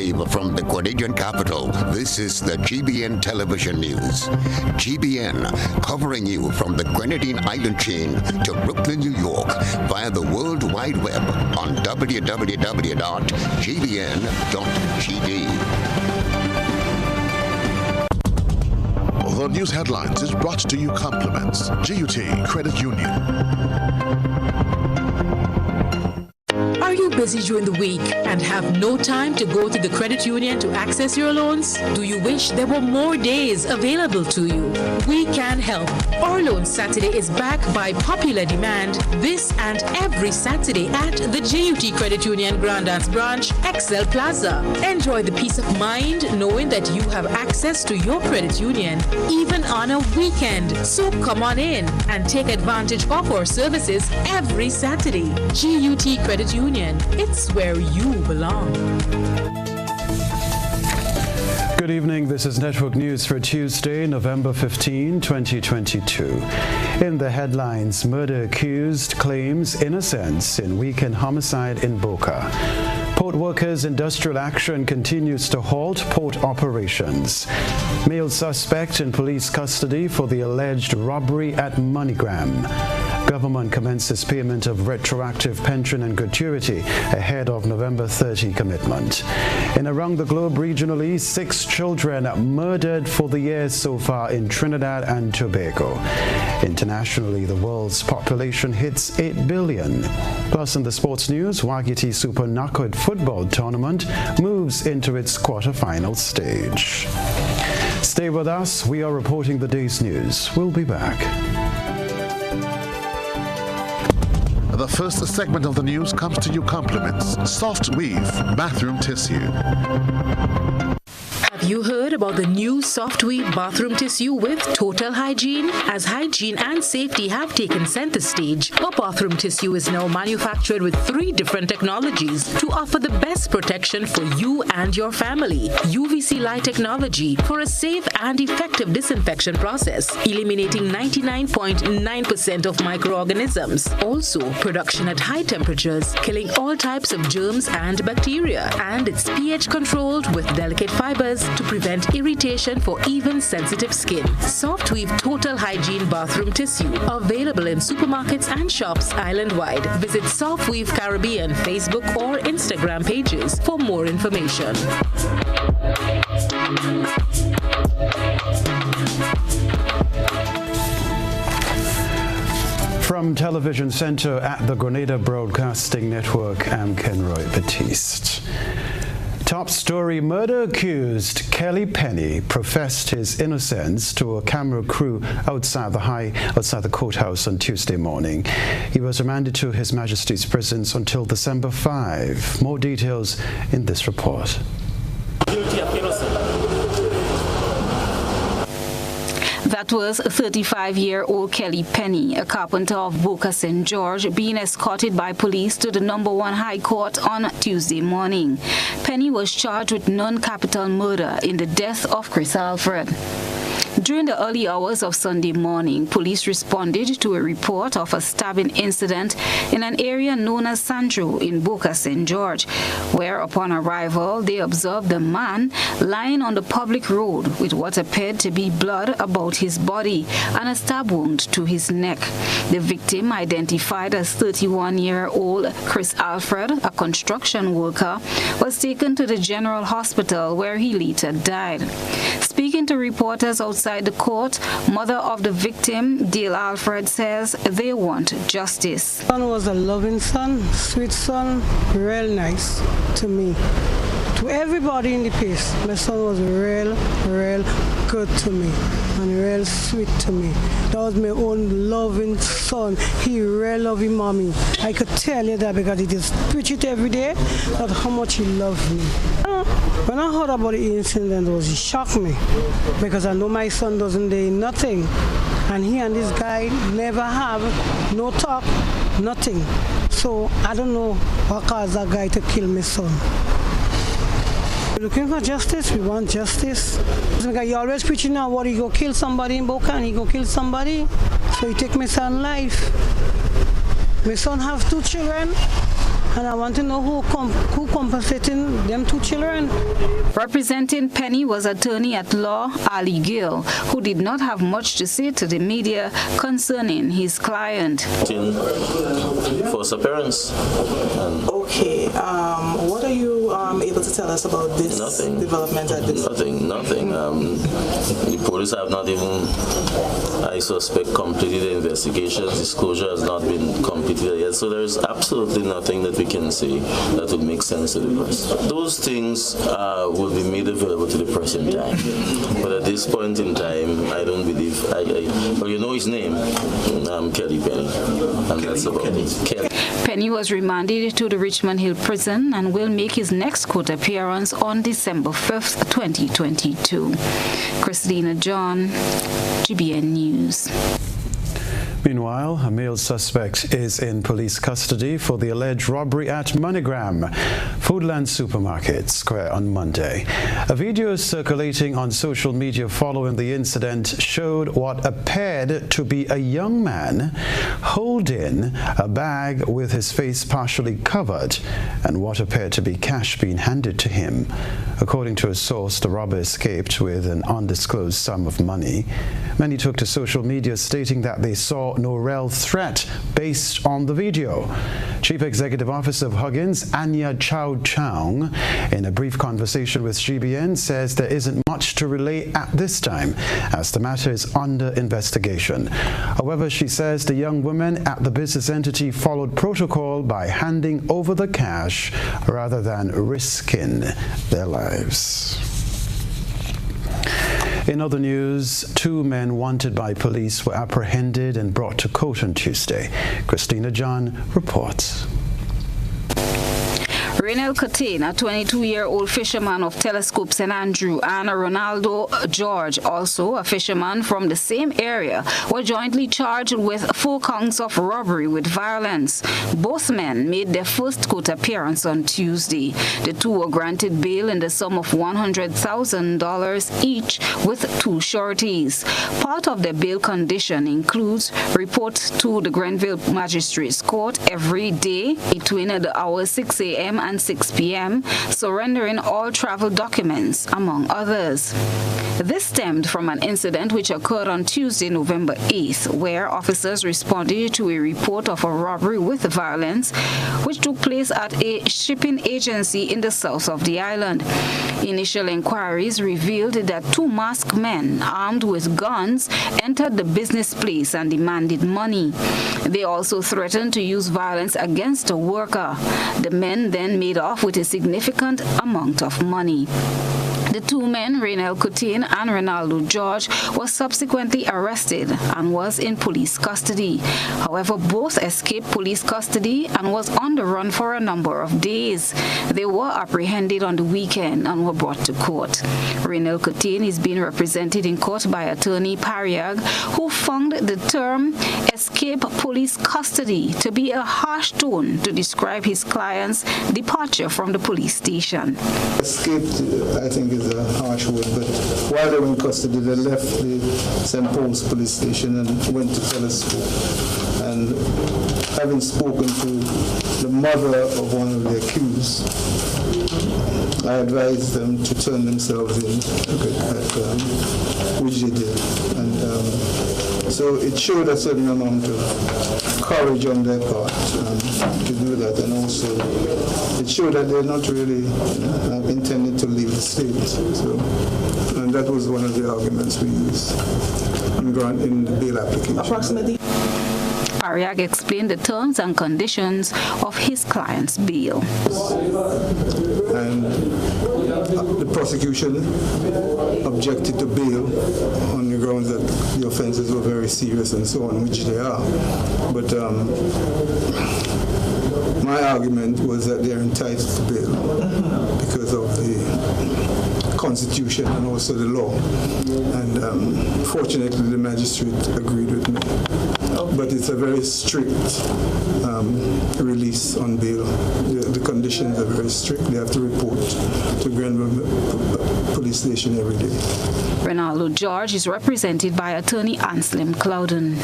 Live from the Grenadian capital, this is the GBN television news. GBN, covering you from the Grenadine Island chain to Brooklyn, New York, via the World Wide Web on www.gbn.gd. The news headlines is brought to you compliments GUT Credit Union. Are you busy during the week and have no time to go to the credit union to access your loans? Do you wish there were more days available to you? We can help. Our Loan Saturday is back by popular demand this and every Saturday at the GUT Credit Union Grandance Branch, Excel Plaza. Enjoy the peace of mind knowing that you have access to your credit union even on a weekend. So come on in and take advantage of our services every Saturday. GUT Credit Union. It's where you belong. Good evening. This is Network News for Tuesday, November 15, 2022. In the headlines, murder accused claims innocence in weekend homicide in Boca. Port workers' industrial action continues to halt port operations. Male suspect in police custody for the alleged robbery at MoneyGram. Government commences payment of retroactive pension and gratuity ahead of November 30 commitment. And around the globe regionally, 6 children murdered for the year so far in Trinidad and Tobago. Internationally, the world's population hits 8 billion. Plus in the sports news, Wagiti Super Knockout Football Tournament moves into its quarterfinal stage. Stay with us. We are reporting the day's news. We'll be back. The first segment of the news comes to you compliments Soft Weave Bathroom Tissue. Have you heard about the new Soft Weave bathroom tissue with total hygiene? As hygiene and safety have taken center stage, our bathroom tissue is now manufactured with 3 different technologies to offer the best protection for you and your family. UVC light technology for a safe and effective disinfection process, eliminating 99.9% of microorganisms. Also, production at high temperatures, killing all types of germs and bacteria. And it's pH controlled with delicate fibers to prevent irritation for even sensitive skin. Soft Weave Total Hygiene Bathroom Tissue, available in supermarkets and shops island-wide. Visit Soft Weave Caribbean Facebook or Instagram pages for more information. From Television Center at the Grenada Broadcasting Network, I'm Kenroy, Baptiste. Top story: murder accused Kelly Penny professed his innocence to a camera crew outside the courthouse on Tuesday morning. He was remanded to His Majesty's prisons until December 5. More details in this report. Guilty of innocence. That was 35-year-old Kelly Penny, a carpenter of Boca St. George, being escorted by police to the No. 1 High Court on Tuesday morning. Penny was charged with non-capital murder in the death of Chris Alfred. During the early hours of Sunday morning, police responded to a report of a stabbing incident in an area known as Sandro in Boca St. George, where upon arrival they observed the man lying on the public road with what appeared to be blood about his body and a stab wound to his neck. The victim, identified as 31-year-old Chris Alfred, a construction worker, was taken to the General Hospital where he later died. Speaking to reporters outside the court, mother of the victim, Dale Alfred, says they want justice. Son was a loving son, sweet son, real nice to me. To everybody in the place, my son was real good to me and real sweet to me. That was my own loving son. He real loving mommy. I could tell you that because he just preach it every day, that how much he loved me. When I heard about the incident, it shocked me because I know my son doesn't do nothing. And he and this guy never have no talk, nothing. So I don't know what caused that guy to kill my son. We're looking for justice. We want justice. He always preaching now what he go kill somebody in Boca and he go kill somebody. So he take my son's life. My son have 2 children And I want to know who compensating them 2 children. Representing Penny was attorney-at-law Ali Gill, who did not have much to say to the media concerning his client. First appearance. Okay, what are you able to tell us about this development at this? Nothing. The police have not even, I suspect, completed the investigations. Disclosure has not been completed yet, so there's absolutely nothing that we can say that would make sense to the press. Those things will be made available to the press in time, but at this point in time, I don't believe. Well, you know his name, Kelly Penny, and that's about it. Kelly. Penny was remanded to the Richmond Hill prison and will make his next court appearance on December 5th, 2022. Christina John, GBN News. Meanwhile, a male suspect is in police custody for the alleged robbery at MoneyGram Foodland Supermarket Square on Monday. A video circulating on social media following the incident showed what appeared to be a young man holding a bag with his face partially covered and what appeared to be cash being handed to him. According to a source, the robber escaped with an undisclosed sum of money. Many took to social media stating that they saw no real threat based on the video. Chief Executive Officer of Huggins, Anya Chow Chong, in a brief conversation with GBN, says there isn't much to relay at this time as the matter is under investigation. However, she says the young women at the business entity followed protocol by handing over the cash rather than risking their lives. In other news, 2 men wanted by police were apprehended and brought to court on Tuesday. Christina John reports. Renel Catane, a 22-year-old fisherman of Telescope St. Andrew, and Ronaldo George, also a fisherman from the same area, were jointly charged with 4 counts of robbery with violence. Both men made their first court appearance on Tuesday. The 2 were granted bail in the sum of $100,000 each with 2 sureties. Part of their bail condition includes reports to the Grenville Magistrates Court every day between the hours 6 a.m. and 6 p.m., surrendering all travel documents, among others. This stemmed from an incident which occurred on Tuesday, November 8th, where officers responded to a report of a robbery with violence which took place at a shipping agency in the south of the island. Initial inquiries revealed that 2 masked men armed with guns entered the business place and demanded money. They also threatened to use violence against a worker. The men then made off with a significant amount of money. The 2 men, Renel Coutin and Ronaldo George, were subsequently arrested and was in police custody. However, both escaped police custody and was on the run for a number of days. They were apprehended on the weekend and were brought to court. Renel Coutin is being represented in court by attorney Pariag, who found the term escape police custody to be a harsh tone to describe his client's departure from the police station. Escaped, I think, is a harsh word, but while they were in custody, they left the St. Paul's police station and went to Telescope. And having spoken to the mother of one of the accused, I advised them to turn themselves in, which they did. And so it showed a certain amount of courage on their part to do that, and also it showed that they're not really intended to leave the state. So, and that was one of the arguments we used in the bail application. Approximately. Pariag explained the terms and conditions of his client's bail. And the prosecution objected to bail on the grounds that the offenses were very serious and so on, which they are. But my argument was that they're entitled to bail because of the Constitution and also the law. And fortunately, the magistrate agreed with me. but it's a very strict release on bail. The conditions are very strict. They have to report to Grenville Police Station every day. Ronaldo George is represented by attorney Anselm Clouden.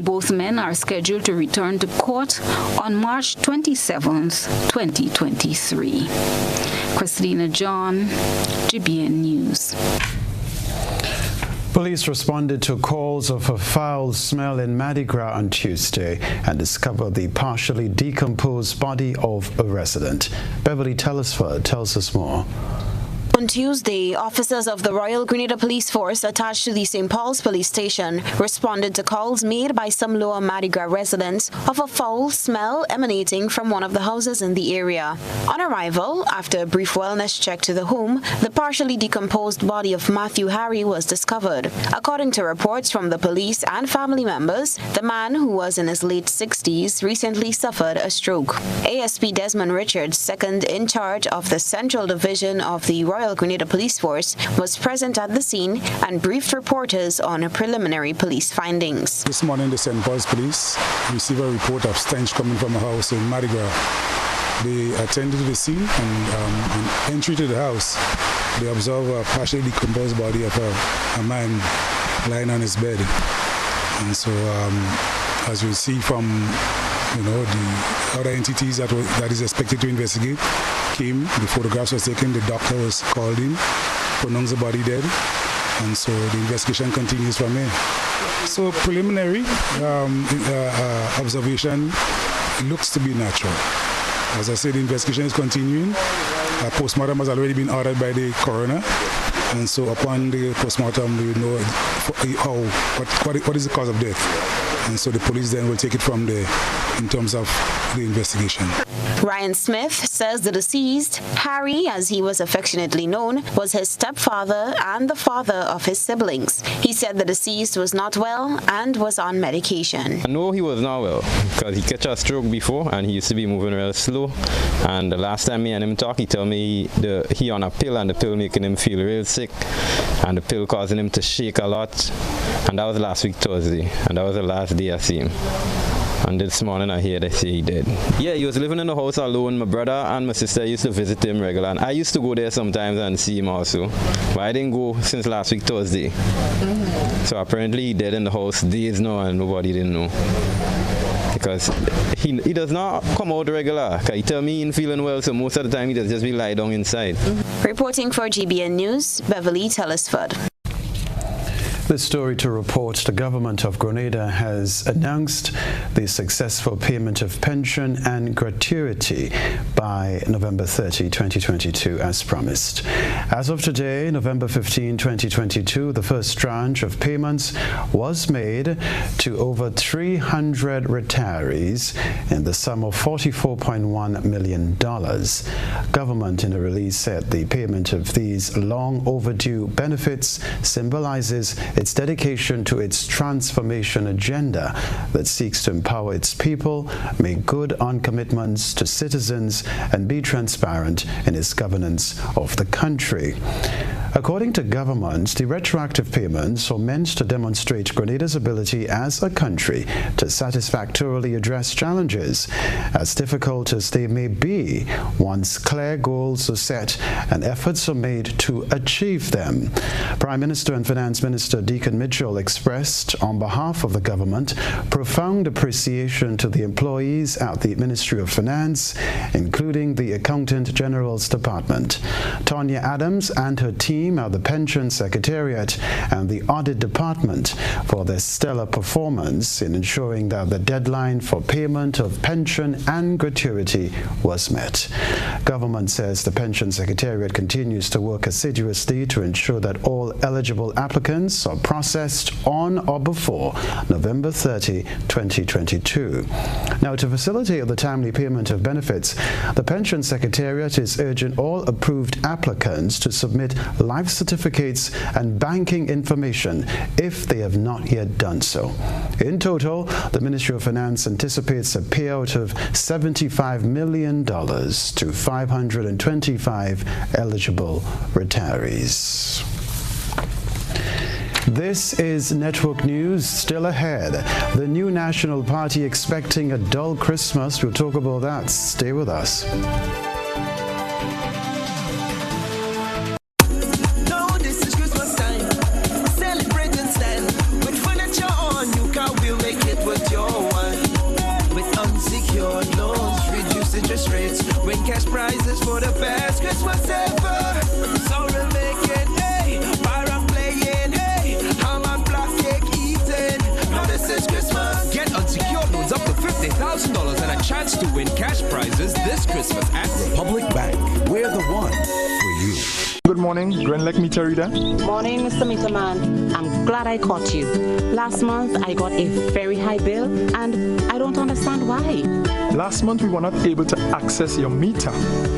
Both men are scheduled to return to court on March 27th, 2023. Christina John, GBN News. Police responded to calls of a foul smell in Mardi Gras on Tuesday and discovered the partially decomposed body of a resident. Beverly Telesford tells us more. On Tuesday, officers of the Royal Grenada Police Force attached to the St. Paul's Police Station responded to calls made by some Lower Mardi Gras residents of a foul smell emanating from one of the houses in the area. On arrival, after a brief wellness check to the home, the partially decomposed body of Matthew Harry was discovered. According to reports from the police and family members, the man, who was in his late 60s, recently suffered a stroke. ASP Desmond Richards, second in charge of the Central Division of the Royal Grenada Police Force, was present at the scene and briefed reporters on preliminary police findings. This morning, the St. Paul's Police received a report of stench coming from a house in Mardi Gras. They attended to the scene and on entry to the house, they observed a partially decomposed body of a man lying on his bed. And so, as you see from the other entities that is expected to investigate, came, the photographs were taken, the doctor was called in, pronounced the body dead, and so the investigation continues from here. So preliminary observation looks to be natural. As I said, the investigation is continuing. A postmortem has already been ordered by the coroner, and so upon the postmortem we will know what is the cause of death. And so the police then will take it from there in terms of the investigation. Ryan Smith says the deceased, Harry, as he was affectionately known, was his stepfather and the father of his siblings. He said the deceased was not well and was on medication. I know he was not well because he catch a stroke before and he used to be moving real slow. And the last time me and him talk, he told me he on a pill and the pill making him feel real sick and the pill causing him to shake a lot. And that was last week Thursday, and that was the last day I see him. And this morning I hear they say he dead. Yeah, he was living in the house alone. My brother and my sister used to visit him regular. And I used to go there sometimes and see him also. But I didn't go since last week Thursday. So apparently he dead in the house days now and nobody didn't know. Because he does not come out regular. He tell me he ain't feeling well, so most of the time he does just be lie down inside. Reporting for GBN News, Beverly Telesford. This story to report the government of Grenada has announced the successful payment of pension and gratuity by November 30, 2022, as promised. As of today, November 15, 2022, the first tranche of payments was made to over 300 retirees in the sum of $44.1 million. Government in a release said the payment of these long overdue benefits symbolizes its dedication to its transformation agenda that seeks to empower its people, make good on commitments to citizens, and be transparent in its governance of the country. According to government, the retroactive payments are meant to demonstrate Grenada's ability as a country to satisfactorily address challenges, as difficult as they may be, once clear goals are set and efforts are made to achieve them. Prime Minister and Finance Minister Deacon Mitchell expressed, on behalf of the government, profound appreciation to the employees at the Ministry of Finance, including the Accountant General's Department. Tonya Adams and her team at the Pension Secretariat and the Audit Department for their stellar performance in ensuring that the deadline for payment of pension and gratuity was met. Government says the Pension Secretariat continues to work assiduously to ensure that all eligible applicants are processed on or before November 30, 2022. Now, to facilitate the timely payment of benefits, the Pension Secretariat is urging all approved applicants to submit life certificates and banking information if they have not yet done so. In total, the Ministry of Finance anticipates a payout of $75 million to 525 eligible retirees. This is Network News. Still ahead, the new National Party expecting a dull Christmas. We'll talk about that. Stay with us. Cash prizes for the best Christmas ever. So we'll make it, hey, bar playing, hey, ham and black cake eating. Now this is Christmas. Get unsecured loans up to $50,000 and a chance to win cash prizes this Christmas at Republic Bank. We're the one for you. Good morning, Grenlec Meter Reader. Morning, Mr. Meterman. I'm glad I caught you. Last month, I got a very high bill, and I don't understand why. Last month, we were not able to access your meter,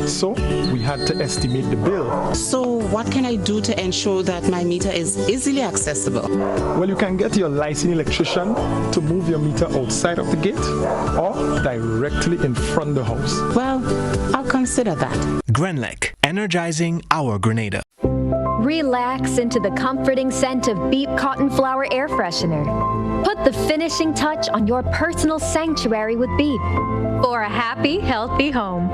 so we had to estimate the bill. So what can I do to ensure that my meter is easily accessible? Well, you can get your licensed electrician to move your meter outside of the gate or directly in front of the house. Well, I'll consider that. Grenlec, energizing our Grenada. Relax into the comforting scent of Beep Cotton Flower Air Freshener. Put the finishing touch on your personal sanctuary with Beep for a happy, healthy home.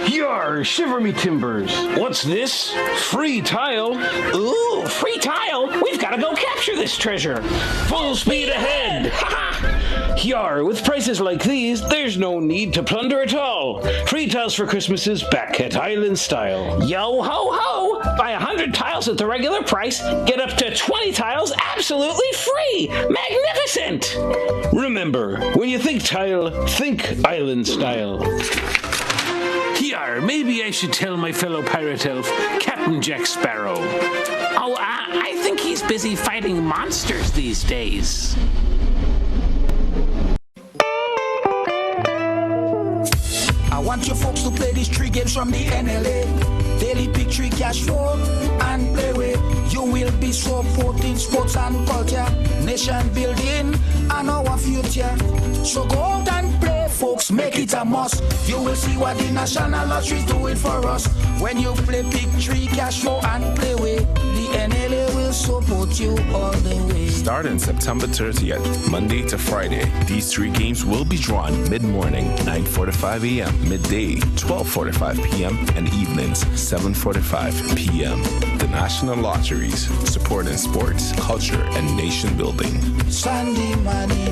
Yar, shiver me timbers. What's this? Free tile? Ooh, free tile? We've got to go capture this treasure. Full speed ahead. Yar, with prices like these, there's no need to plunder at all. Free tiles for Christmas is back at Island Style. Yo ho ho! Buy 100 tiles at the regular price, get up to 20 tiles absolutely free. Magnificent! Remember, when you think tile, think Island Style. Yar, maybe I should tell my fellow pirate elf, Captain Jack Sparrow. Oh, I think he's busy fighting monsters these days. I want you folks to play these 3 games from the NLA. Daily pick 3 cash flow and play with. You will be supporting sports and culture, nation building and our future. So go out and play, folks, make it a must. You will see what the National Lottery is doing for us. When you play pick 3 cash flow and play with, the NLA will support you all the way. Starting September 30th, Monday to Friday, these 3 games will be drawn mid-morning, 9:45 a.m., midday, 12:45 p.m., and evenings, 7:45 p.m. The National Lotteries, supporting sports, culture, and nation building. Sunday money.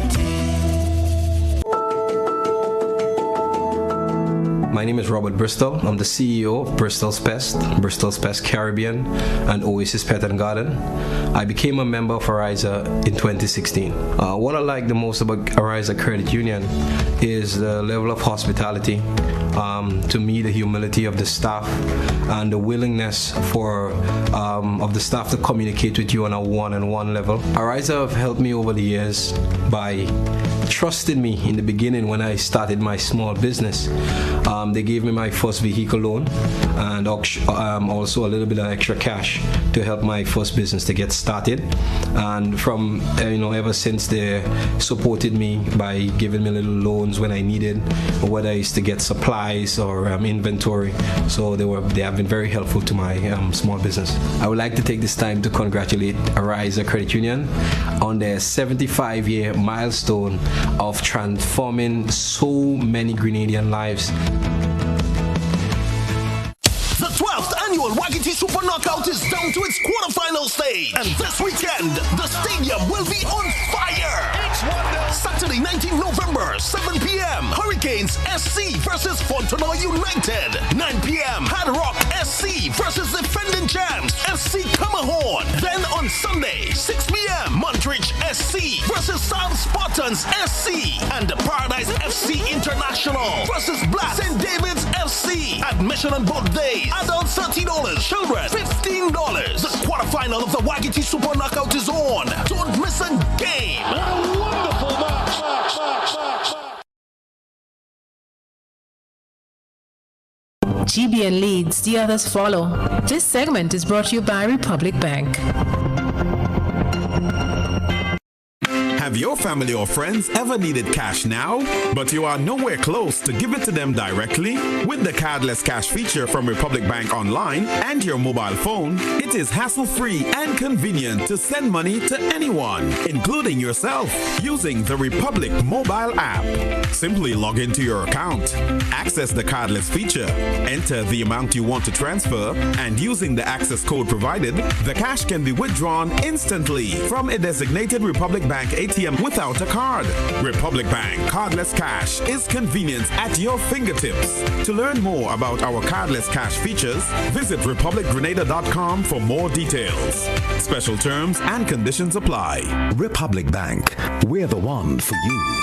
My name is Robert Bristol. I'm the CEO of Bristol's Pest Caribbean, and Oasis Pet and Garden. I became a member of Ariza in 2016. What I like the most about Ariza Credit Union is the level of hospitality, to me the humility of the staff, and the willingness of the staff to communicate with you on a one-on-one level. Ariza have helped me over the years by trusted me in the beginning when I started my small business. They gave me my first vehicle loan and also a little bit of extra cash to help my first business to get started. And from ever since, they supported me by giving me little loans when I needed, whether it's to get supplies or inventory. So they have been very helpful to my small business. I would like to take this time to congratulate Ariza Credit Union on their 75-year milestone of transforming so many Grenadian lives. The 12th annual Wagiti Super Knockout is down to its quarterfinal stage. And this weekend, the stadium will be on fire. Saturday, 19th November, 7 p.m. Hurricanes SC versus Fontenoy United. 9 p.m. Hard Rock SC versus defending champs FC Camahorn. Then on Sunday, 6 p.m. Montreach SC versus South Spartans SC. And Paradise FC International versus Black St. David's FC. Admission on both days. Adults $30, children $15. The quarterfinal of the Wagiti Super Knockout is on. Don't miss a game. What a wonderful match. GBN leads, the others follow. This segment is brought to you by Republic Bank. Have your family or friends ever needed cash now, but you are nowhere close to give it to them directly? With the cardless cash feature from Republic Bank Online and your mobile phone, it is hassle-free and convenient to send money to anyone, including yourself, using the Republic mobile app. Simply log into your account, access the cardless feature, enter the amount you want to transfer, and using the access code provided, the cash can be withdrawn instantly from a designated Republic Bank ATM without a card. Republic Bank Cardless Cash is convenience at your fingertips. To learn more about our cardless cash features, visit republicgrenada.com for more details. Special terms and conditions apply. Republic Bank, we're the one for you.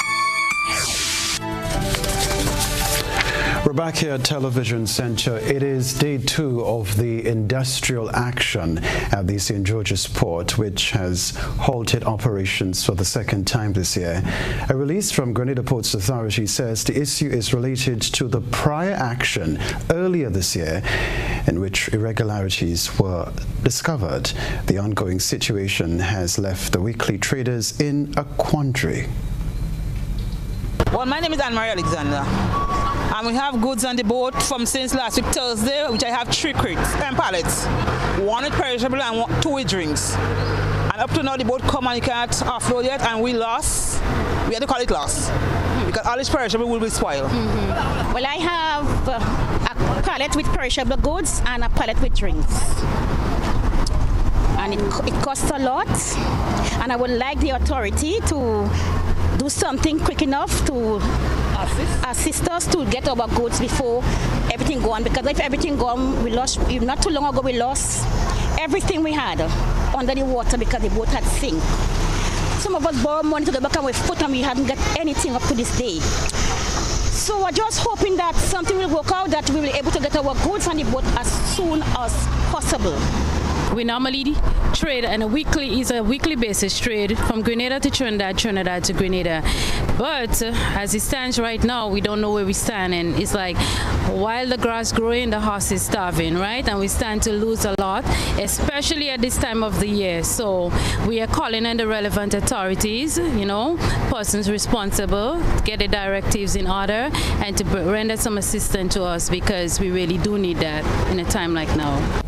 We're back here at Television Center. It is day 2 of the industrial action at the St. George's Port, which has halted operations for the second time this year. A release from Grenada Ports Authority says the issue is related to the prior action earlier this year in which irregularities were discovered. The ongoing situation has left the weekly traders in a quandary. Well, my name is Anne-Marie Alexander, and we have goods on the boat from since last week Thursday, which I have 3 crates, 10 pallets, 1 with perishable and 2 with drinks. And up to now the boat come and you can't offload yet, and we lost. We had to call it loss because all this perishable will be spoiled. Well, I have a pallet with perishable goods and a pallet with drinks. And it costs a lot, and I would like the authority to do something quick enough to assist us to get our goods before everything gone. Because if everything gone, we lost. Not too long ago, we lost everything we had under the water because the boat had sink. Some of us borrowed money to the back and we put, and we haven't got anything up to this day. So we're just hoping that something will work out, that we will be able to get our goods on the boat as soon as possible. We normally trade on a weekly basis trade from Grenada to Trinidad, Trinidad to Grenada. But as it stands right now, we don't know where we stand, and it's like while the grass growing, the horse is starving, right? And we stand to lose a lot, especially at this time of the year. So we are calling on the relevant authorities, persons responsible, to get the directives in order and to render some assistance to us, because we really do need that in a time like now.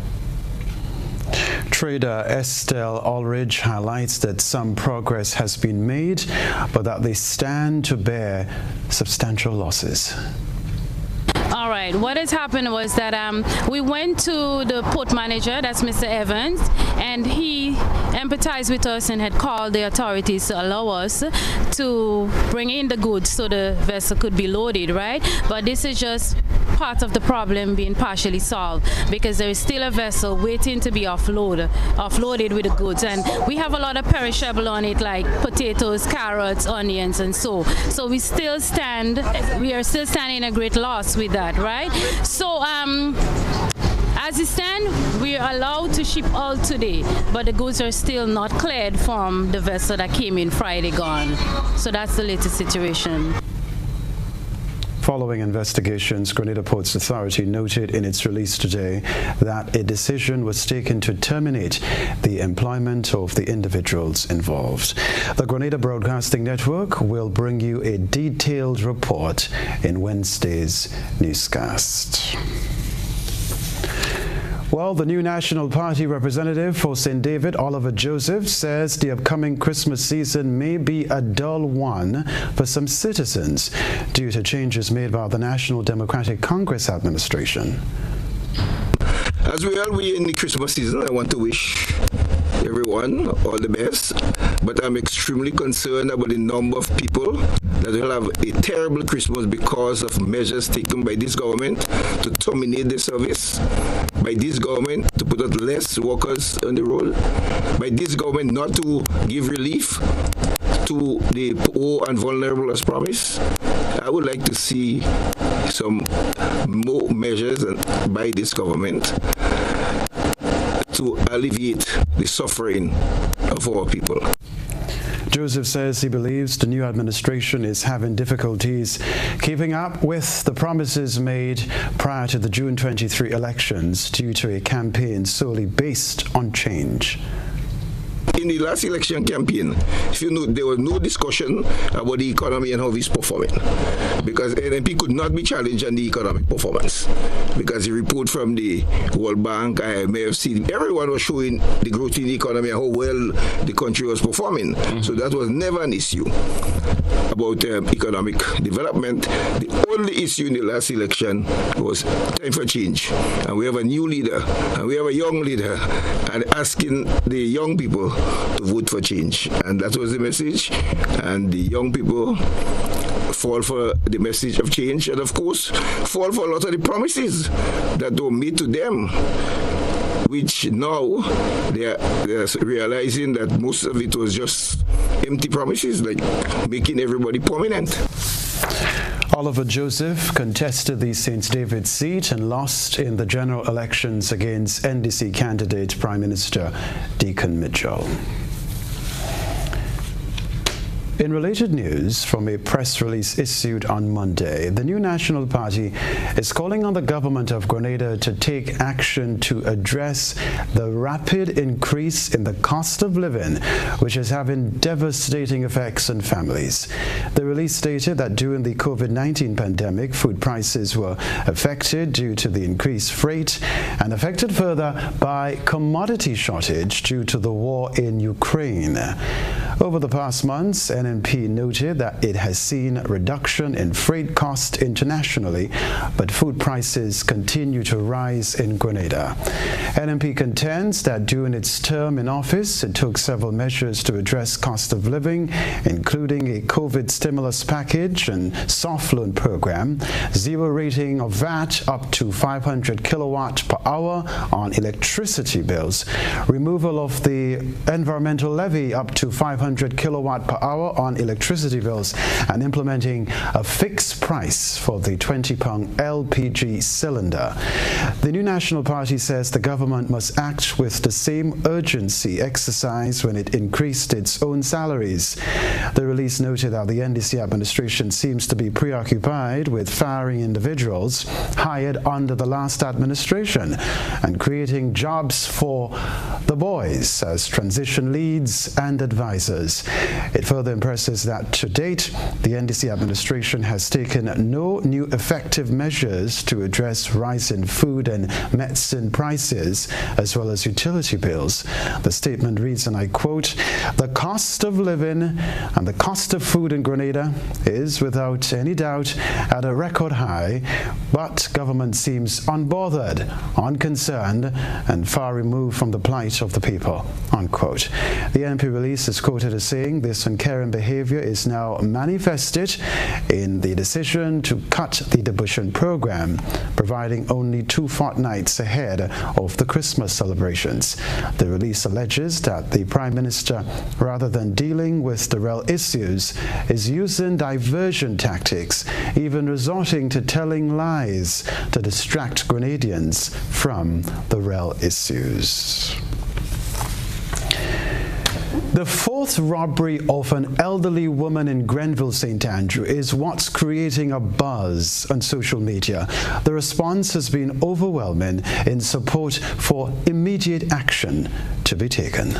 Trader Estelle Ulrich highlights that some progress has been made, but that they stand to bear substantial losses. All right, what has happened was that we went to the port manager, that's Mr. Evans, and he empathized with us and had called the authorities to allow us to bring in the goods so the vessel could be loaded, right? But this is just part of the problem being partially solved, because there is still a vessel waiting to be offloaded with the goods, and we have a lot of perishable on it, like potatoes, carrots, onions, and so we are still standing a great loss with that, right? So as it stands, we are allowed to ship all today, but the goods are still not cleared from the vessel that came in Friday gone. So that's the latest situation. Following investigations, Grenada Ports Authority noted in its release today that a decision was taken to terminate the employment of the individuals involved. The Grenada Broadcasting Network will bring you a detailed report in Wednesday's newscast. Well, the new National Party representative for St. David, Oliver Joseph, says the upcoming Christmas season may be a dull one for some citizens due to changes made by the National Democratic Congress administration. As we are in the Christmas season, I want to wish everyone all the best, but I'm extremely concerned about the number of people that will have a terrible Christmas because of measures taken by this government to terminate the service, by this government to put out less workers on the road, by this government not to give relief to the poor and vulnerable as promised. I would like to see some more measures by this government to alleviate the suffering of our people. Joseph says he believes the new administration is having difficulties keeping up with the promises made prior to the June 23 elections due to a campaign solely based on change. in the last election campaign, if you know, there was no discussion about the economy and how it's performing, because NMP could not be challenged on the economic performance, because the report from the World Bank, IMF, everyone was showing the growth in the economy and how well the country was performing. So that was never an issue about economic development. The only issue in the last election was time for change, and we have a new leader, and we have a young leader, and asking the young people to vote for change, and that was the message. And the young people fall for the message of change, and of course fall for a lot of the promises that were made to them, which now they're realizing that most of it was just empty promises, like making everybody prominent. Oliver Joseph contested the St. David's seat and lost in the general elections against NDC candidate Prime Minister Deacon Mitchell. In related news, from a press release issued on Monday, the new National Party is calling on the government of Grenada to take action to address the rapid increase in the cost of living, which is having devastating effects on families. The release stated that during the COVID-19 pandemic, food prices were affected due to the increased freight and affected further by commodity shortage due to the war in Ukraine. Over the past months, NNP noted that it has seen a reduction in freight costs internationally, but food prices continue to rise in Grenada. NNP contends that during its term in office, it took several measures to address cost of living, including a COVID stimulus package and soft loan program, zero rating of VAT up to 500 kilowatt per hour on electricity bills, removal of the environmental levy up to 500 kilowatt per hour on electricity bills, and implementing a fixed price for the 20-pound LPG cylinder. The new National Party says the government must act with the same urgency exercised when it increased its own salaries. The release noted that the NDC administration seems to be preoccupied with firing individuals hired under the last administration and creating jobs for the boys as transition leads and advisors. It further impresses that to date, the NDC administration has taken no new effective measures to address rising food and medicine prices, as well as utility bills. The statement reads, and I quote, "The cost of living and the cost of food in Grenada is without any doubt at a record high, but government seems unbothered, unconcerned, and far removed from the plight of the people," unquote. The NP release is quoted as saying this uncaring behavior is now manifested in the decision to cut the debushing program, providing only 2 fortnights ahead of the Christmas celebrations. The release alleges that the Prime Minister, rather than dealing with the real issues, is using diversion tactics, even resorting to telling lies to distract Grenadians from the real issues. The fourth robbery of an elderly woman in Grenville, St. Andrew is what's creating a buzz on social media. The response has been overwhelming in support for immediate action to be taken.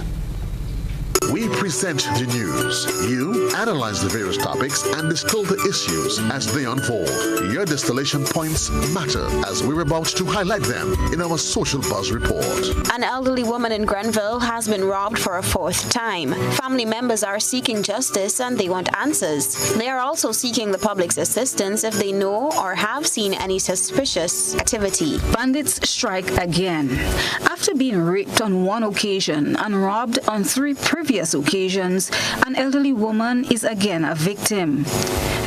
We present the news. You analyze the various topics and distill the issues as they unfold. Your distillation points matter as we're about to highlight them in our Social Buzz report. An elderly woman in Grenville has been robbed for a 4th time. Family members are seeking justice and they want answers. They are also seeking the public's assistance if they know or have seen any suspicious activity. Bandits strike again. After being raped on 1 occasion and robbed on 3 previous occasions, an elderly woman is again a victim.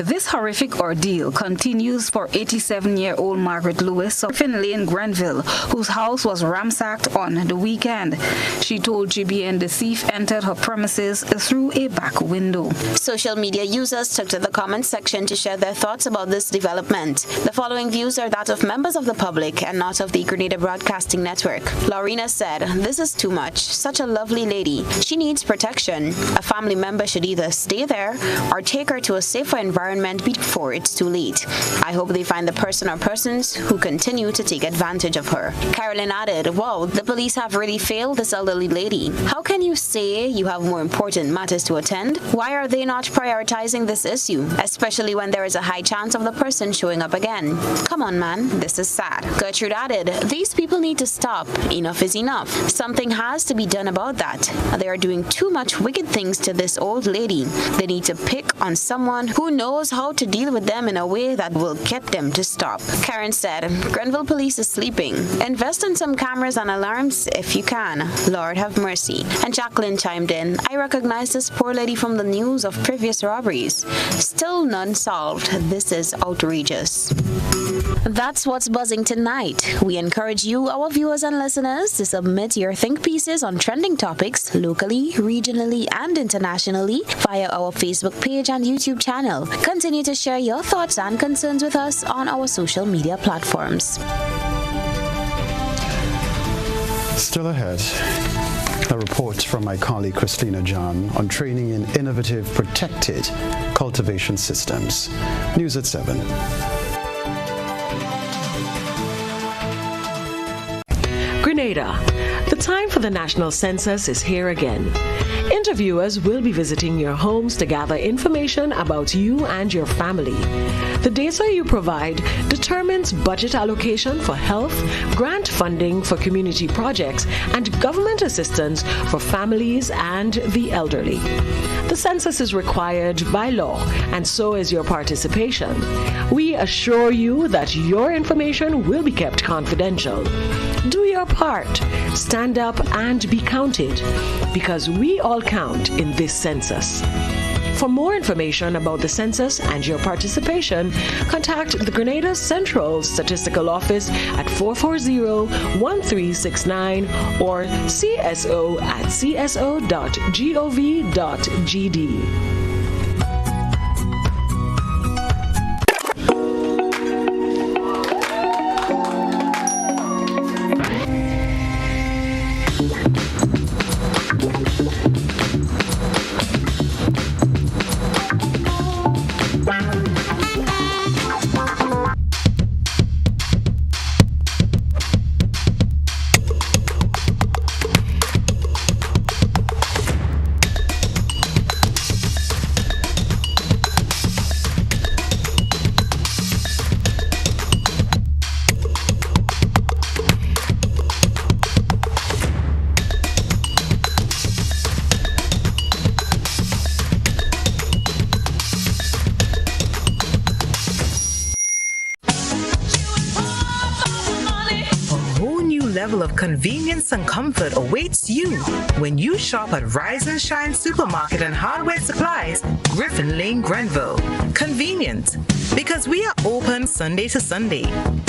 This horrific ordeal continues for 87-year-old Margaret Lewis of Griffin Lane, Grenville, whose house was ransacked on the weekend. She told GBN the thief entered her premises through a back window. Social media users took to the comment section to share their thoughts about this development. The following views are that of members of the public and not of the Grenada Broadcasting Network. Laurina said, "This is too much. Such a lovely lady. She needs protection question. A family member should either stay there or take her to a safer environment before it's too late. I hope they find the person or persons who continue to take advantage of her. Carolyn added, wow, the police have really failed this elderly lady. How can you say you have more important matters to attend? Why are they not prioritizing this issue, especially when there is a high chance of the person showing up again? Come on, man, this is sad. Gertrude added, these people need to stop. Enough is enough. Something has to be done about that. They are doing too much wicked things to this old lady. They need to pick on someone who knows how to deal with them in a way that will get them to stop. Karen said, Grenville police is sleeping. Invest in some cameras and alarms if you can. Lord have mercy. And Jacqueline chimed in, I recognize this poor lady from the news of previous robberies. Still none solved. This is outrageous. That's what's buzzing tonight. We encourage you, our viewers and listeners, to submit your think pieces on trending topics locally, regionally, and internationally via our Facebook page and YouTube channel. Continue to share your thoughts and concerns with us on our social media platforms. Still ahead, a report from my colleague Christina John on training in innovative protected cultivation systems. News at 7. Grenada. The time for the national census is here again. Interviewers will be visiting your homes to gather information about you and your family. The data you provide determines budget allocation for health, grant funding for community projects, and government assistance for families and the elderly. The census is required by law, and so is your participation. We assure you that your information will be kept confidential. Do your part. Stand up and be counted, because we all count in this census. For more information about the census and your participation, contact the Grenada Central Statistical Office at 440-1369 or cso@cso.gov.gd. Of convenience and comfort awaits you when you shop at Rise and Shine Supermarket and Hardware Supplies, Griffin Lane, Grenville. Convenient, because we are open Sunday to Sunday.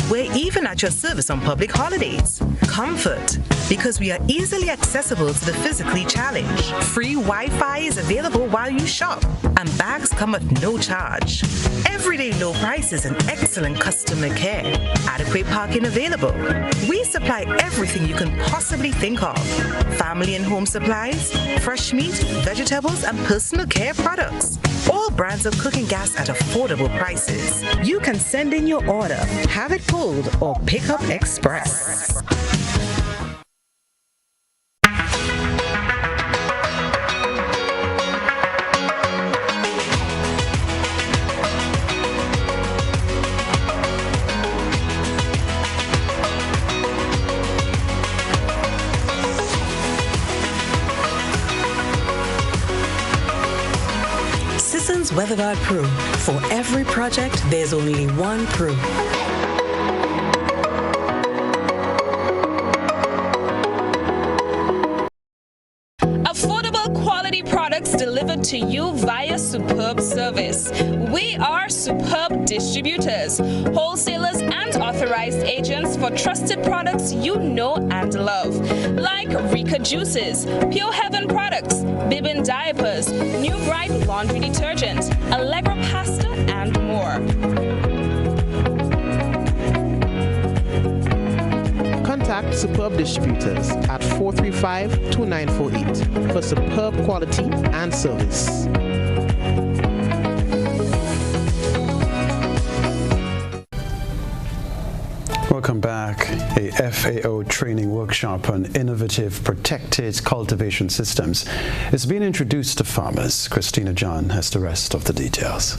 We're even at your service on public holidays. Comfort, because we are easily accessible to the physically challenged. Free Wi-Fi is available while you shop, and bags come at no charge. Everyday low prices and excellent customer care. Adequate parking available. We supply everything you can possibly think of. Family and home supplies, fresh meat, vegetables, and personal care products. All brands of cooking gas at affordable prices. You can send in your order, have it pulled, or pick up express. WeatherGuard Pro. For every project, there's only one Pro. Affordable quality products delivered to you via superb service. We are superb distributors, wholesalers, and authorized agents for trusted products you know and love, like Rika Juices, Pure Heaven products, Bibin diapers, New Bright laundry detergent, Allegra pasta, and more. Contact Contact Superb Distributors at 435-2948 for superb quality and service. Welcome back. A FAO training workshop on innovative protected cultivation systems is being introduced to farmers. Christina John has the rest of the details.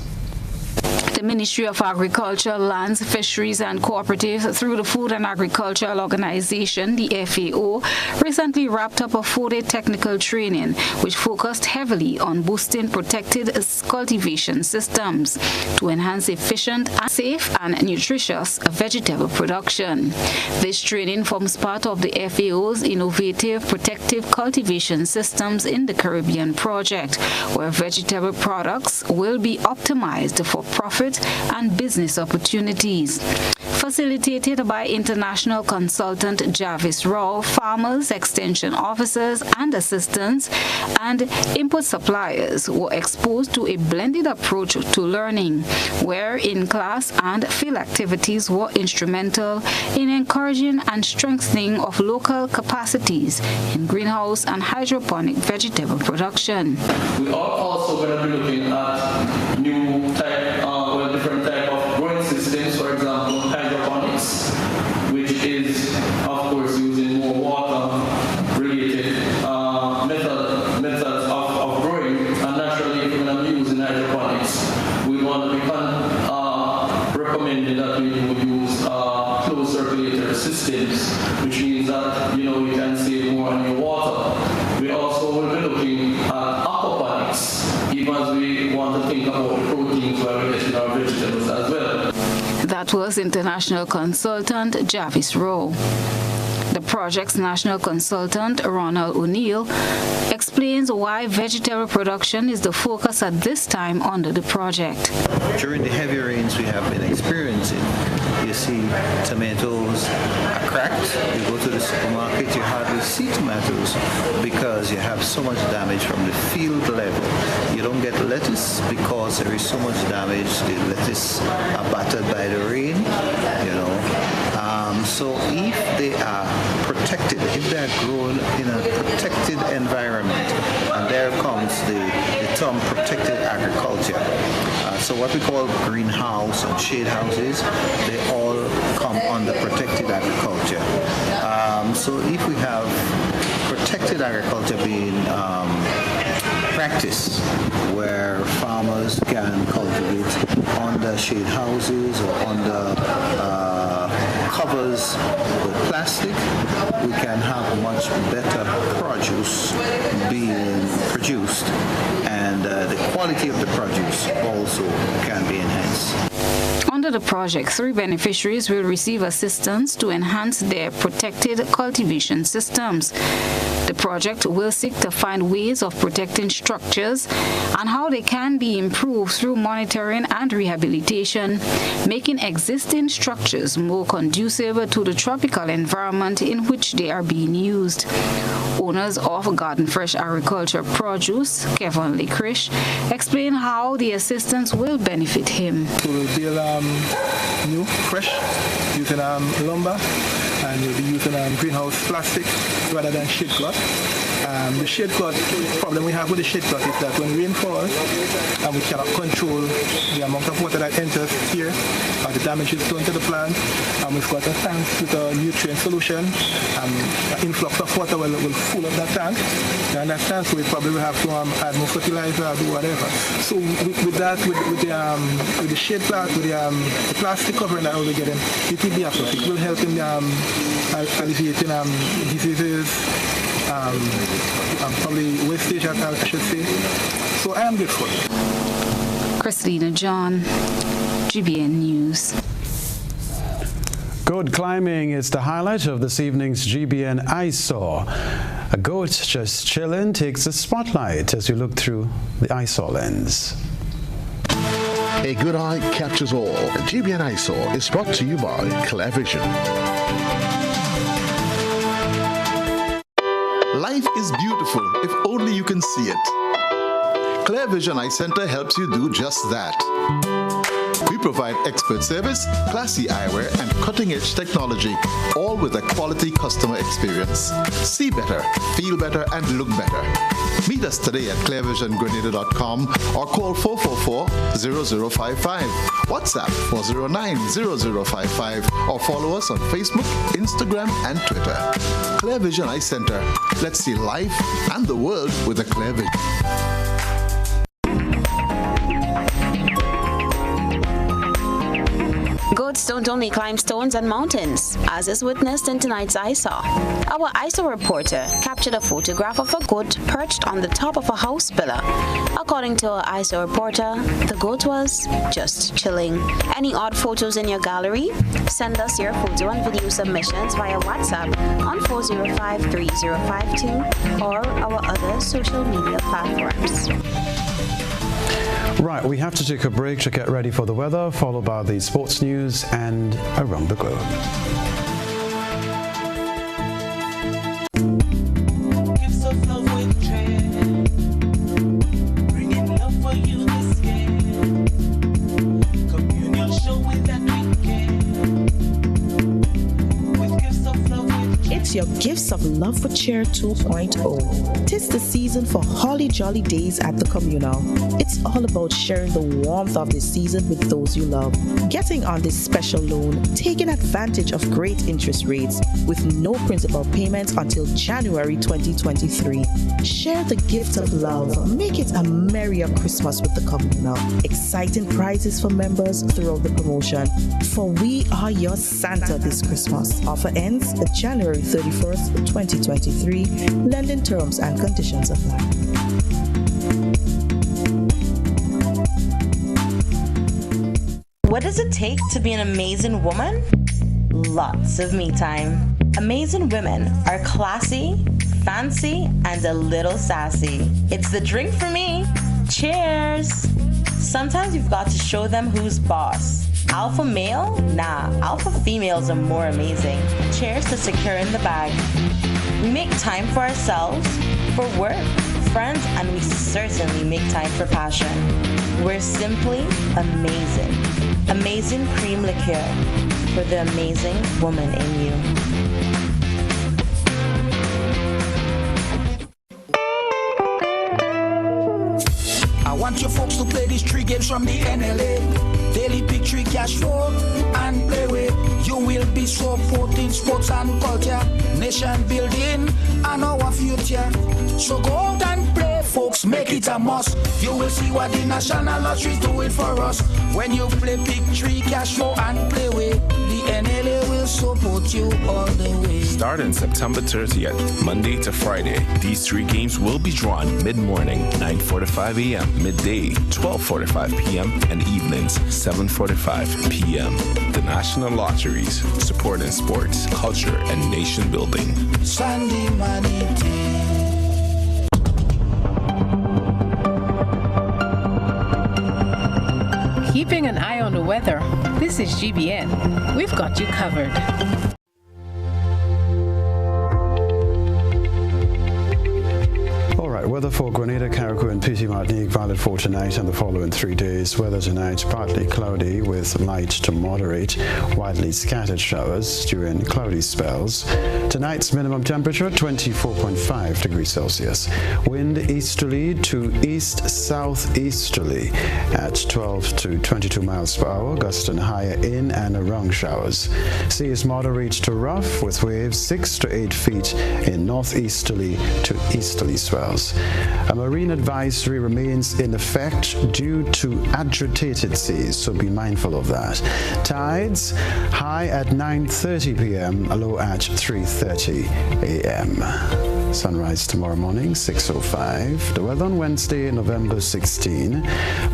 The Ministry of Agriculture, Lands, Fisheries and Cooperatives through the Food and Agricultural Organization, the FAO, recently wrapped up a 4-day technical training which focused heavily on boosting protected cultivation systems to enhance efficient, safe and nutritious vegetable production. This training forms part of the FAO's innovative protective cultivation systems in the Caribbean project, where vegetable products will be optimized for profit and business opportunities. Facilitated by international consultant Jarvis Rao, farmers, extension officers and assistants and input suppliers were exposed to a blended approach to learning, where in-class and field activities were instrumental in encouraging and strengthening of local capacities in greenhouse and hydroponic vegetable production. We are also going to be looking at new different type of growing systems, for example, hydroponics, which is, of course, using more water-related methods of growing. And naturally, if we're going to be using hydroponics, we want to be recommending that we would use closed circulator systems, which means that you can save more on your water. We also will be looking at aquaponics, even as we want to think about the proteins while we're getting our vegetables as well. That was international consultant Jarvis Rowe. The project's national consultant, Ronald O'Neill, explains why vegetable production is the focus at this time under the project. During the heavy rains we have been experiencing, you see tomatoes are cracked. You go to the supermarket, you hardly see tomatoes because you have so much damage from the field level. You don't get lettuce because there is so much damage. The lettuce are battered by the rain, So if they are protected, if they are grown in a protected environment, and there comes the term protected agriculture. So what we call greenhouse and shade houses, they all come under protected agriculture. So if we have protected agriculture being practice where farmers can cultivate under shade houses or under covers with plastic, we can have much better produce being produced, and the quality of the produce also can be enhanced. Under the project, 3 beneficiaries will receive assistance to enhance their protected cultivation systems. The project will seek to find ways of protecting structures and how they can be improved through monitoring and rehabilitation, making existing structures more conducive to the tropical environment in which they are being used. Owners of Garden Fresh Agriculture Produce, Kevin Licorice, explain how the assistance will benefit him. We will build new, fresh, using lumber, and we'll be using greenhouse plastic rather than shade cloth. The shade cloth, the problem we have with the shade cloth is that when rain falls and we cannot control the amount of water that enters here, or the damage is done to the plant, and we've got a tank with a nutrient solution, an influx of water will fill up that tank. You understand? So we probably will have to add more fertilizer or do whatever. So with the shade cloth, with the plastic covering that we'll be getting, it will be a plus. It will help in alleviating diseases, probably wastage, I should say. So I am grateful. Christina John, GBN News. Goat climbing is the highlight of this evening's GBN Eyesore. A goat just chilling takes the spotlight as you look through the eyesore lens. A good eye captures all. GBN Eyesore is brought to you by Clear Vision. Life is beautiful if only you can see it. Clear Vision Eye Center helps you do just that. We provide expert service, classy eyewear, and cutting-edge technology, all with a quality customer experience. See better, feel better, and look better. Meet us today at clearvisiongrenada.com or call 444-0055, WhatsApp 409-0055, or follow us on Facebook, Instagram, and Twitter. Clear Vision Eye Center. Let's see life and the world with a clear vision. Goats don't only climb stones and mountains, as is witnessed in tonight's ISA. Our ISA reporter captured a photograph of a goat perched on the top of a house pillar. According to our ISA reporter, the goat was just chilling. Any odd photos in your gallery? Send us your photo and video submissions via WhatsApp on 405-3052 or our other social media platforms. Right, we have to take a break to get ready for the weather, followed by the sports news and around the globe. Your Gifts of Love for Cheer 2.0. 'Tis the season for holly jolly days at the communal. It's all about sharing the warmth of this season with those you love, getting on this special loan, taking advantage of great interest rates with no principal payments until January 2023. Share the gift of love. Make it a merrier Christmas with the communal. Exciting prizes for members throughout the promotion. For we are your Santa this Christmas. Offer ends January 31st, 2023. Lending terms and conditions apply. What does it take to be an amazing woman? Lots of me time. Amazing women are classy, fancy, and a little sassy. It's the drink for me. Cheers! Sometimes you've got to show them who's boss. Alpha male? Nah, alpha females are more amazing. Cheers to securing the bag. We make time for ourselves, for work, friends, and we certainly make time for passion. We're simply amazing. Amazing cream liqueur for the amazing woman in you. I want you folks to play these 3 games from the NLA. Daily pick 3 cash flow and play with. You will be supporting sports and culture, nation building and our future. So go out and play, folks, make it a must. You will see what the National Lottery is doing for us. When you play pick 3 cash flow and play with, the NLA will support you all the way. Starting September 30th, Monday to Friday, these 3 games will be drawn mid-morning, 9:45 a.m., midday, 12:45 p.m., and evenings, 7:45 p.m. The National Lotteries, supporting sports, culture, and nation building. Sunday money day. Keeping an eye on the weather, this is GBN. We've got you covered. Weather for Grenada, Carriacou, and PT Martinique valid for tonight and the following 3 days. Weather tonight partly cloudy with light to moderate, widely scattered showers during cloudy spells. Tonight's minimum temperature 24.5 degrees Celsius. Wind easterly to east-southeasterly at 12 to 22 miles per hour, gusting higher in and around showers. Sea is moderate to rough with waves 6 to 8 feet in northeasterly to easterly swells. A marine advisory remains in effect due to agitated seas, so be mindful of that. Tides high at 9:30 p.m., low at 3:30 a.m. Sunrise tomorrow morning, 6:05. The weather on Wednesday, November 16.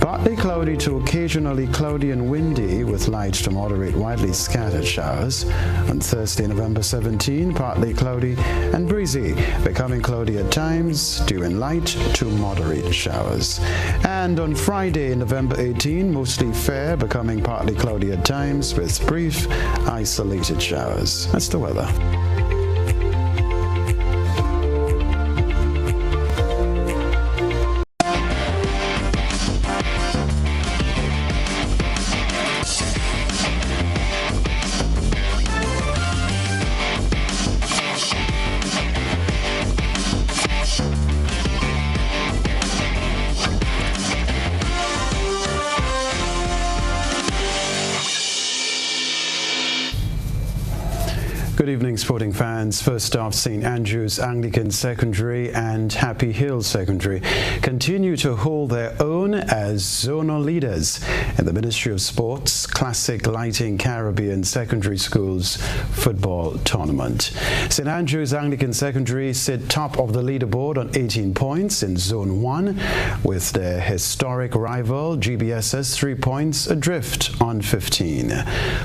Partly cloudy to occasionally cloudy and windy with light to moderate, widely scattered showers. On Thursday, November 17, partly cloudy and breezy, becoming cloudy at times, due in light to moderate showers. And on Friday, November 18, mostly fair, becoming partly cloudy at times with brief, isolated showers. That's the weather. Good evening, sporting fans. First off, St. Andrew's Anglican Secondary and Happy Hill Secondary continue to hold their own as zonal leaders in the Ministry of Sports Classic Lighting Caribbean Secondary Schools Football Tournament. St. Andrew's Anglican Secondary sit top of the leaderboard on 18 points in Zone 1, with their historic rival GBSS 3 points adrift on 15.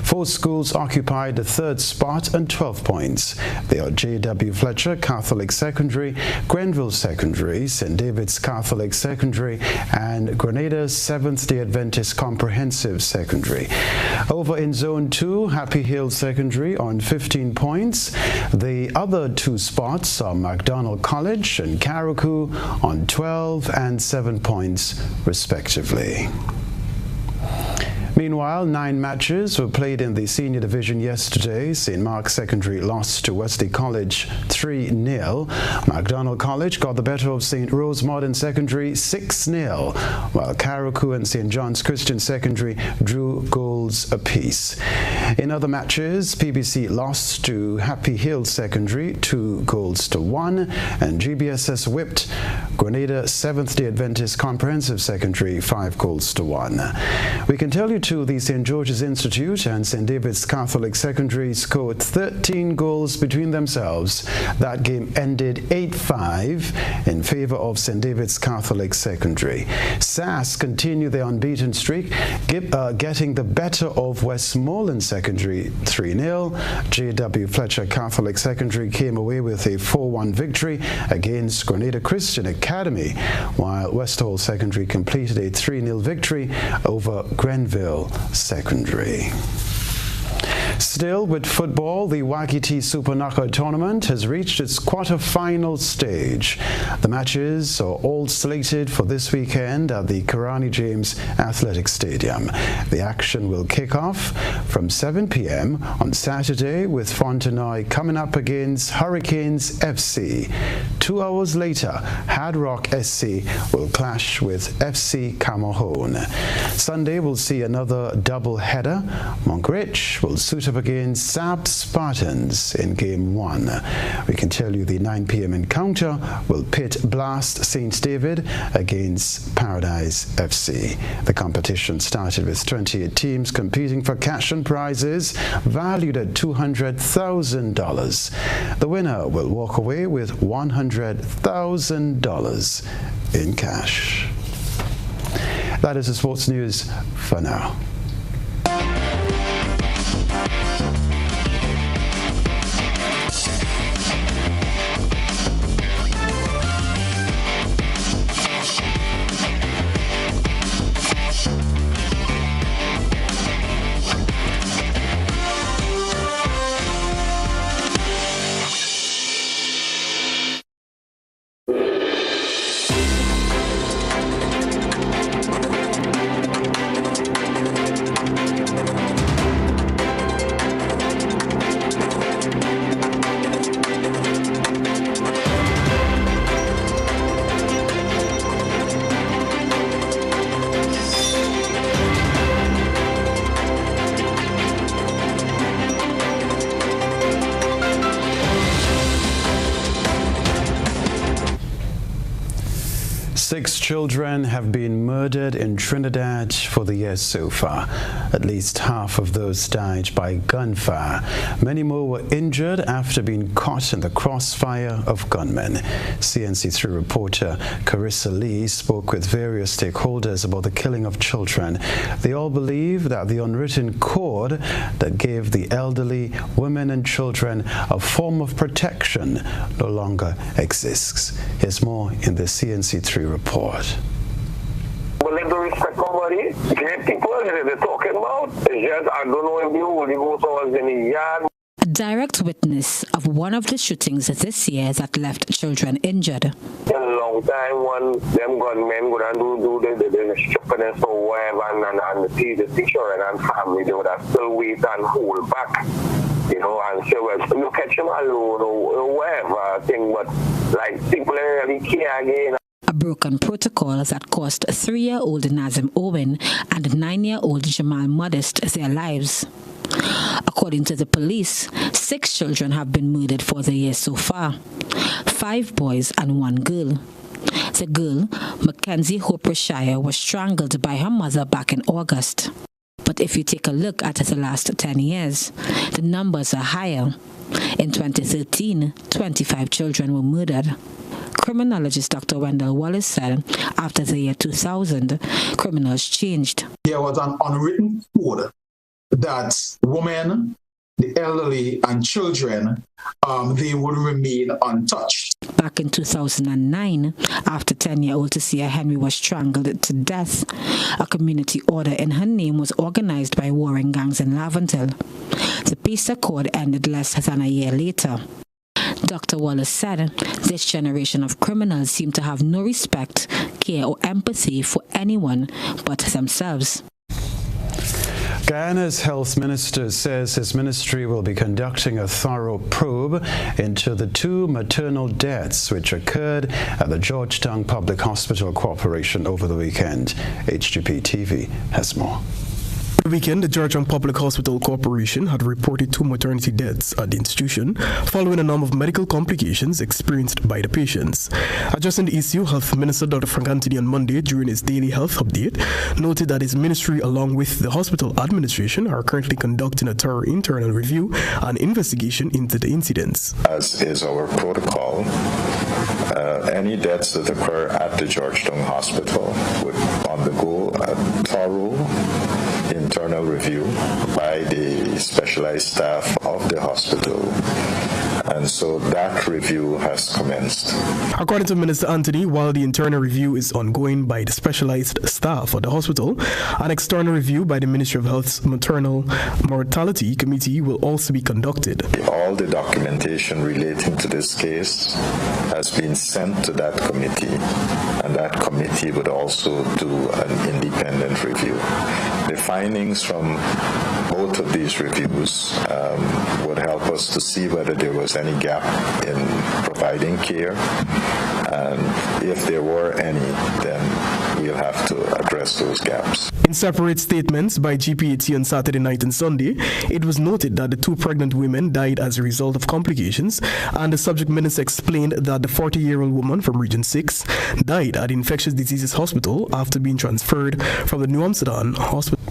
4 schools occupy the third spot and 12 points. They are J.W. Fletcher Catholic Secondary, Grenville Secondary, St. David's Catholic Secondary, and Grenada Seventh-day Adventist Comprehensive Secondary. Over in Zone 2, Happy Hill Secondary on 15 points. The other 2 spots are MacDonald College and Carriacou on 12 and 7 points, respectively. Meanwhile, 9 matches were played in the senior division yesterday. St. Mark's Secondary lost to Wesley College 3-0. MacDonald College got the better of St. Rose Modern Secondary 6-0, while Carriacou and St. John's Christian Secondary drew goals apiece. In other matches, PBC lost to Happy Hill Secondary 2-1, and GBSS whipped Grenada Seventh-day Adventist Comprehensive Secondary 5-1. We can tell you too, the St. George's Institute and St. David's Catholic Secondary scored 13 goals between themselves. That game ended 8-5 in favor of St. David's Catholic Secondary. SAS continue their unbeaten streak, getting the better of Westmoreland Secondary 3-0. J.W. Fletcher Catholic Secondary came away with a 4-1 victory against Grenada Christian Academy, while West Hall Secondary completed a 3-0 victory over Grenville Secondary. Still with football, the Waikiki Super Knockout Tournament has reached its quarter-final stage. The matches are all slated for this weekend at the Karani James Athletic Stadium. The action will kick off from 7 p.m. on Saturday, with Fontenoy coming up against Hurricanes FC. 2 hours later, Hard Rock SC will clash with FC Camohone. Sunday will see another double-header. Monkridge will suit up against Sab Spartans in Game 1. We can tell you the 9 p.m. encounter will pit Blast St. David against Paradise FC. The competition started with 28 teams competing for cash and prizes valued at $200,000. The winner will walk away with $100,000 in cash. That is the sports news for now. Six children have been murdered in Trinidad for the year so far. At least half of those died by gunfire. Many more were injured after being caught in the crossfire of gunmen. CNC3 reporter Carissa Lee spoke with various stakeholders about the killing of children. They all believe that the unwritten code that gave the elderly, women and children a form of protection no longer exists. Here's more in the CNC3 report. But let them respect somebody. Great people they're talking about. It's just, I don't know if you will go towards any yard. A direct witness of one of the shootings this year that left children injured. In a long time, when them gunmen go and do the stupidness or whatever, and see the children and family, they would have still wait and hold back. You know, and say, well, you catch them alone or whatever thing, but like people don't really care again. a broken protocol that cost 3-year-old Nazim Owen and 9-year-old Jamal Modest their lives. According to the police, 6 children have been murdered for the year so far, 5 boys and 1 girl. The girl, Mackenzie Hope Rashaya, was strangled by her mother back in August. But if you take a look at the last 10 years, the numbers are higher. In 2013, 25 children were murdered. Criminologist Dr. Wendell Wallace said after the year 2000, criminals changed. There was an unwritten code that women, the elderly, and children, they would remain untouched. Back in 2009, after 10-year-old Tasia Henry was strangled to death, a community order in her name was organized by warring gangs in Laventille. The peace accord ended less than a year later. Dr. Wallace said this generation of criminals seem to have no respect, care, or empathy for anyone but themselves. Guyana's health minister says his ministry will be conducting a thorough probe into the 2 maternal deaths which occurred at the Georgetown Public Hospital Corporation over the weekend. HGP TV has more. The weekend, the Georgetown Public Hospital Corporation had reported 2 maternity deaths at the institution following a number of medical complications experienced by the patients. Addressing the issue, Health Minister Dr. Frank Anthony on Monday during his daily health update noted that his ministry along with the hospital administration are currently conducting a thorough internal review and investigation into the incidents. As is our protocol, any deaths that occur at the Georgetown Hospital would undergo a thorough internal review by the specialized staff of the hospital, and so that review has commenced. According to Minister Anthony, while the internal review is ongoing by the specialized staff of the hospital, an external review by the Ministry of Health's Maternal Mortality Committee will also be conducted. All the documentation relating to this case has been sent to that committee, and that committee would also do an independent review. The findings from both of these reviews would help us to see whether there was any gap in providing care, and if there were any, then we'll have to address those gaps. In separate statements by GPAT on Saturday night and Sunday, it was noted that the 2 pregnant women died as a result of complications, and the subject minister explained that the 40-year-old woman from Region 6 died at the Infectious Diseases Hospital after being transferred from the New Amsterdam Hospital.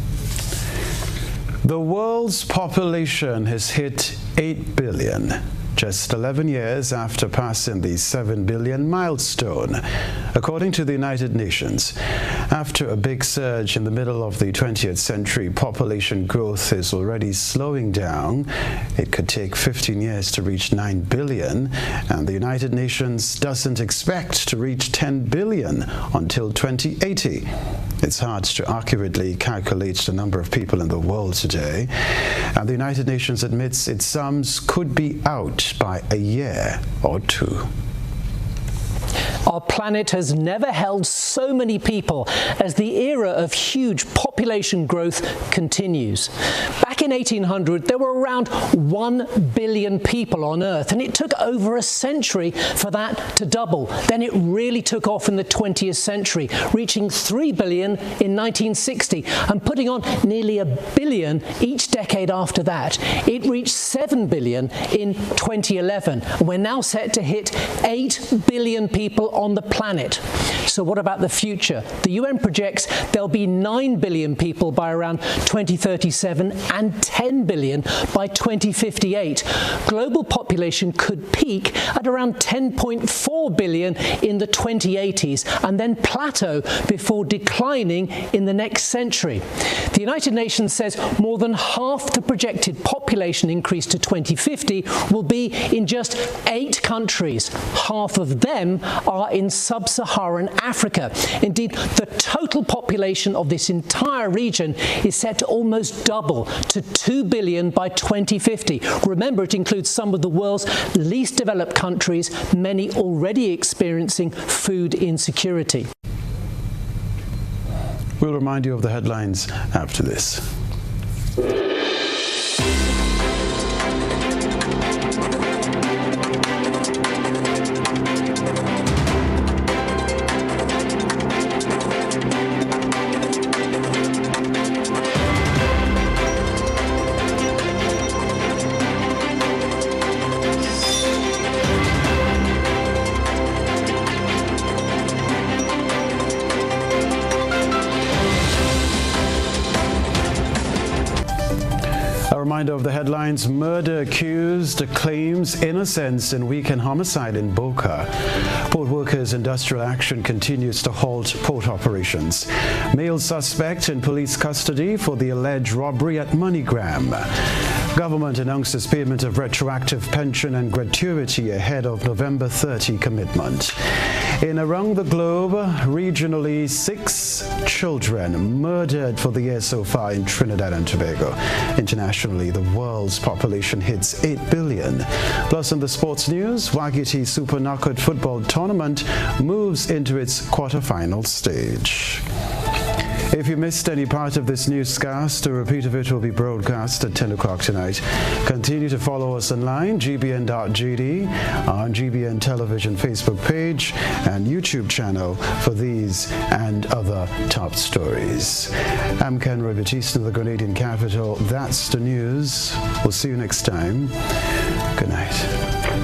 The world's population has hit 8 billion, just 11 years after passing the 7 billion milestone, according to the United Nations. After a big surge in the middle of the 20th century, population growth is already slowing down. It could take 15 years to reach 9 billion, and the United Nations doesn't expect to reach 10 billion until 2080. It's hard to accurately calculate the number of people in the world today, and the United Nations admits its sums could be out by a year or 2. Our planet has never held so many people as the era of huge population growth continues. Back in 1800, there were around 1 billion people on Earth, and it took over a century for that to double. Then it really took off in the 20th century, reaching 3 billion in 1960 and putting on nearly 1 billion each decade after that. It reached 7 billion in 2011. We're now set to hit 8 billion people on the planet. So what about the future? The UN projects there'll be 9 billion people by around 2037 and 10 billion by 2058. Global population could peak at around 10.4 billion in the 2080s and then plateau before declining in the next century. The United Nations says more than half the projected population increase to 2050 will be in just 8 countries. Half of them are in sub-Saharan Africa. Indeed, the total population of this entire region is set to almost double to 2 billion by 2050. Remember, it includes some of the world's least developed countries, many already experiencing food insecurity. We'll remind you of the headlines after this. reminder of the headlines. Murder accused claims innocence in weekend homicide in Boca. Port workers' industrial action continues to halt port operations. Male suspect in police custody for the alleged robbery at MoneyGram. Government announces payment of retroactive pension and gratuity ahead of November 30 commitment. In around the globe, regionally, 6 children murdered for the year so far in Trinidad and Tobago. Internationally, the world's population hits 8 billion. Plus, in the sports news, Wagiti Super Knockout Football Tournament moves into its quarterfinal stage. If you missed any part of this newscast, a repeat of it will be broadcast at 10 o'clock tonight. Continue to follow us online, gbn.gd, on GBN Television Facebook page and YouTube channel for these and other top stories. I'm Kenroy, Baptiste of the Grenadian capital. That's the news. We'll see you next time. Good night.